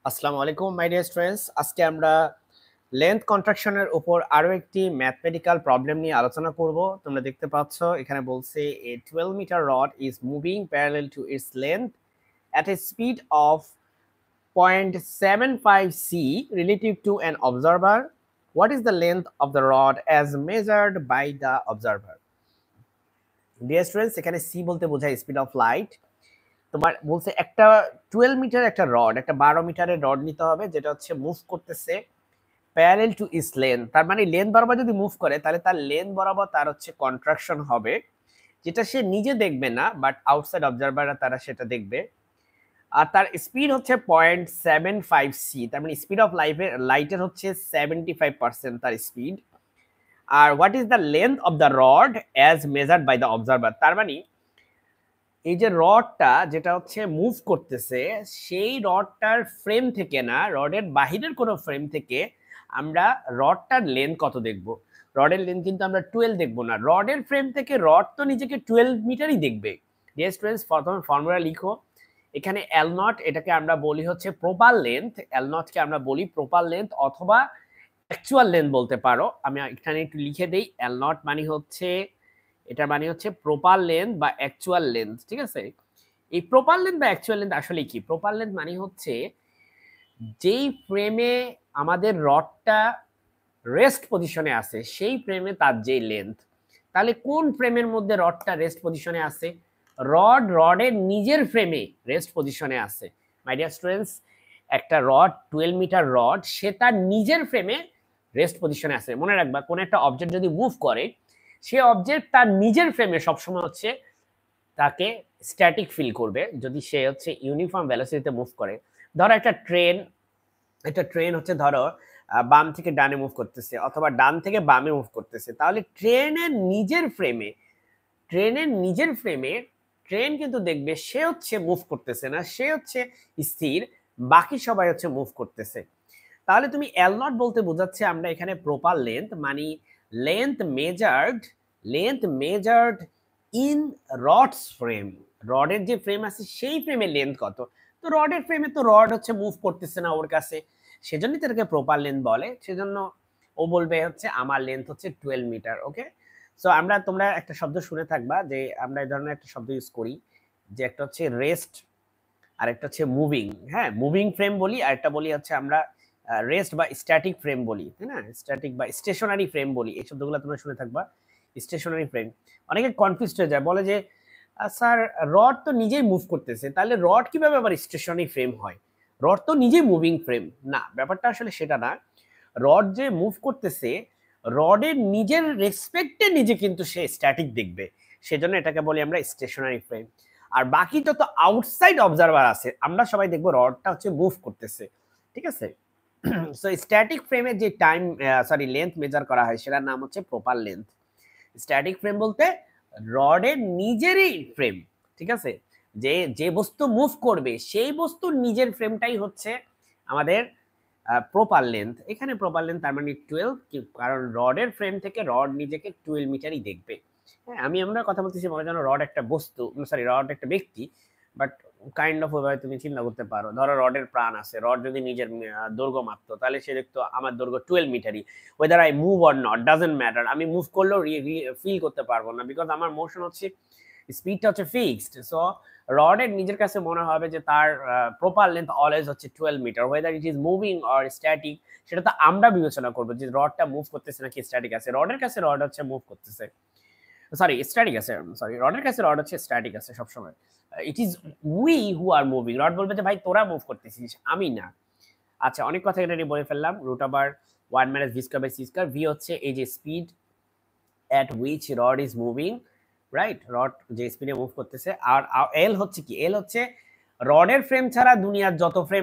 আসসালামু আলাইকুম my dear students. আজকে আমরা লেন্থ কন্ট্রাকশনের উপর আরো একটি ম্যাথমেটিক্যাল প্রবলেম নিয়ে আলোচনা করব। তোমরা দেখতে পাচ্ছ এখানে বলছে a 12 metre rod is moving parallel to its length at a speed of 0.75 c relative to an observer. What is the length of the rod as measured by the observer? Dear students, এখানে C বলতে বোঝায় speed of light. তোমার বলছে একটা 12 metre একটা rod, একটা 12 মিটারের rod নিতে হবে যেটা হচ্ছে মুভ করতেছে প্যারালাল টু ইস লেন্থ। তার মানে লেন্থ বরাবর যদি মুভ করে তাহলে তার লেন্থ বরাবর তার হচ্ছে কন্ট্রাকশন হবে, যেটা সে নিজে দেখবে না, বাট আউটসাইড অবজারভাররা তারা সেটা দেখবে। আর তার স্পিড হচ্ছে 0.75 সি, তার মানে স্পিড অফ লাইটের হচ্ছে 75% তার স্পিড। আর what is the length of the rod as measured by the observer, তার মানে এই যে রডটা যেটা হচ্ছে মুভ করতেছে সেই রডটার ফ্রেম থেকে না, রডের বাহিরের কোনো ফ্রেম থেকে আমরা রডটার লেন্থ কত দেখব। রডের লেন্থ কিন্তু আমরা 12 দেখব না, রডের ফ্রেম থেকে রড তো নিজেকে 12 মিটারই দেখবে। ডিয়ার স্টুডেন্টস, প্রথমে ফর্মুলা লিখো। এখানে এল নট, এটাকে আমরা বলি হচ্ছে প্রপার লেন্থ, এল নটকে আমরা বলি প্রপার লেন্থ অথবা অ্যাকচুয়াল লেন্থ বলতে পারো। আমি এখানে একটু লিখে দেই, এল নট মানে হচ্ছে, এটার মানে হচ্ছে প্রপার লেন্থ বা অ্যাকচুয়াল লেন্থ, ঠিক আছে। এই প্রপার লেন্থ বা অ্যাকচুয়াল লেন্থ আসলে কি? প্রপার লেন্থ মানে হচ্ছে যেই ফ্রেমে আমাদের রডটা রেস্ট পজিশনে আছে সেই ফ্রেমে তার যে লেন্থ। তাহলে কোন ফ্রেমের মধ্যে রডটা রেস্ট পজিশনে আছে? রডের নিজের ফ্রেমে রেস্ট পজিশনে আছে। মাই ডিয়ার স্টুডেন্টস, একটা রড 12 মিটার রড, সে তার নিজের ফ্রেমে রেস্ট পজিশনে আছে। মনে রাখবা, কোন একটা অবজেক্ট যদি মুভ করে, সে অবজেক্ট তার নিজের ফ্রেমে সবসময় হচ্ছে তাকে স্ট্যাটিক ফিল করবে যদি সে হচ্ছে ইউনিফর্ম ভেলোসিটিতে মুভ করে। ধরো একটা ট্রেন হচ্ছে ধরো বাম থেকে ডানে মুভ করতেছে অথবা ডান থেকে বামে মুভ করতেছে, তাহলে ট্রেনের নিজের ফ্রেমে ট্রেন কিন্তু দেখবে সে হচ্ছে মুভ করতেছে না, সে হচ্ছে স্থির, বাকি সবাই হচ্ছে মুভ করতেছে। তাহলে তুমি এল নট বলতে বোঝাচ্ছে আমরা এখানে প্রপার লেন্থ মানে length measured in roads frame. রডের যে ফ্রেম আছে সেই ফ্রেমের লেন্থ কত। তো রডের ফ্রেমে তো রড হচ্ছে মুভ করতেছে না ওর কাছে, সেজন্যই তাদেরকে প্রপার লেন্থ বলে। সেজন্য ও বলবে হচ্ছে আমার লেন্থ হচ্ছে 12 মিটার। ওকে, সো তোমরা একটা শব্দ শুনে থাকবা যে আমরা এই ধরনের একটা শব্দ ইউজ করি, যে একটা হচ্ছে রেস্ট আর একটা হচ্ছে মুভিং। হ্যাঁ, মুভিং ফ্রেম বলি, আর একটা বলি হচ্ছে আমরা রেস্ট বা স্ট্যাটিক ফ্রেম বলি, তাই না? স্ট্যাটিক বা স্টেশনারি ফ্রেম বলি, এই শব্দগুলো তোমরা শুনে থাকবা। স্টেশনারি ফ্রেম, অনেকে কনফিউজড হয়ে যায়, বলে যে স্যার রড তো নিজেই মুভ করতেছে, তাহলে রড কিভাবে আবার স্টেশনারি ফ্রেম হয়? রড তো নিজেই মুভিং ফ্রেম না, ব্যাপারটা আসলে সেটা না। রড যে মুভ করতেছে, রডের নিজের রেসপেক্টে নিজে কিন্তু সে স্ট্যাটিক দেখবে, সেজন্য এটাকে বলি আমরা স্টেশনারি ফ্রেম। আর বাকি যত আউটসাইড অবজারভার আছে আমরা সবাই দেখবো রডটা হচ্ছে মুভ করতেছে, ঠিক আছে। সো স্ট্যাটিক ফ্রেমের যে লেন্থ মেজার করা হয় সেটার নাম হচ্ছে প্রপার লেন্থ। স্ট্যাটিক ফ্রেম বলতে রডের নিজেরই ফ্রেম, ঠিক আছে। যে যে বস্তু মুভ করবে সেই বস্তুর নিজের ফ্রেমটাই হচ্ছে আমাদের প্রপার লেন্থ। এখানে প্রপার লেন্থ তার মানে 12, কারণ রডের ফ্রেম থেকে রড নিজেকে 12 মিটারই দেখবে। হ্যাঁ, আমরা কথা বলতেছি মনে যেন রড একটা বস্তু, রড একটা ব্যক্তি, বাট কাইন্ড অফ ওইভাবে তুমি চিন্তা করতে পারো। ধরো রডের প্রাণ আছে, রড যদি নিজের দৈর্ঘ্য মাপতো তাহলে সে দেখতো আমার দৈর্ঘ্য 12 মিটারই। Whether I move or not doesn't matter, আমি মুভ করলেও ফিল করতে পারবো না, বিকজ আমার মোশন হচ্ছে, স্পিডটা হচ্ছে ফিক্সড। সো রডের নিজের কাছে মনে হবে যে তার প্রপার লেন্থ অলওয়েজ হচ্ছে 12 metre, whether it is moving or static সেটা তো আমরা বিবেচনা করবো যে রডটা মুভ করতেছে নাকি স্ট্যাটিক আছে। রডের কাছে রড হচ্ছে মুভ করতেছে, স্ট্যাটিক আছে, রডের কাছে রড হচ্ছে স্ট্যাটিক আছে সবসময়। It is we who are moving, rod বলবে যে ভাই তোরা মুভ করতেছিস, আমি না। আচ্ছা, অনেক কথা এটা বলে ফেললাম। Root over 1 minus v square by c square, v হচ্ছে এই যে speed at which rod is moving, right? Rod যে স্পিডে মুভ করতেছে। আর এল হচ্ছে কি? এল হচ্ছে রডের ফ্রেম ছাড়া দুনিয়ার যত ফ্রেম